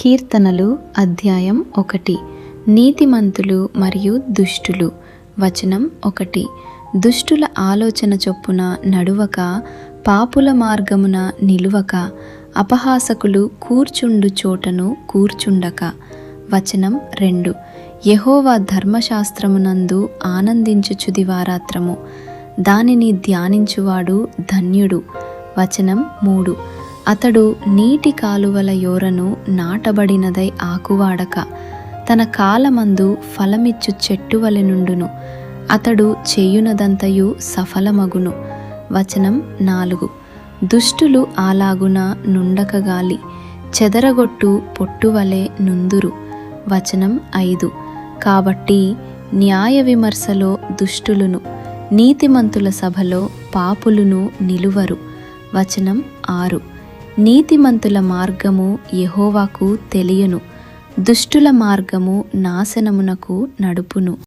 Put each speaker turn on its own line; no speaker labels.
కీర్తనలు అధ్యాయం 1. నీతిమంతులు మరియు దుష్టులు. వచనం 1. దుష్టుల ఆలోచన చొప్పున నడువక, పాపుల మార్గమున నిలువక, అపహాసకులు కూర్చుండు చోటను కూర్చుండక. వచనం 2. యెహోవా ధర్మశాస్త్రమునందు ఆనందించుచు దివారాత్రము, దానిని ధ్యానించువాడు ధన్యుడు. వచనం 3. అతడు నీటి కాలువల యోరను నాటబడినదై ఆకువాడక, తన కాలమందు ఫలమిచ్చు చెట్టువలె నుండును. అతడు చేయునదంతయు సఫలమగును. వచనం 4. దుష్టులు అలాగున నుండకగాలి, చెదరగొట్టు పొట్టువలె నుందురు. వచనం 5. కాబట్టి న్యాయ విమర్శలో దుష్టులును, నీతిమంతుల సభలో పాపులును నిలువరు. వచనం 6. నీతిమంతుల మార్గము యెహోవాకు తెలియను, దుష్టుల మార్గము నాశనమునకు నడుపును.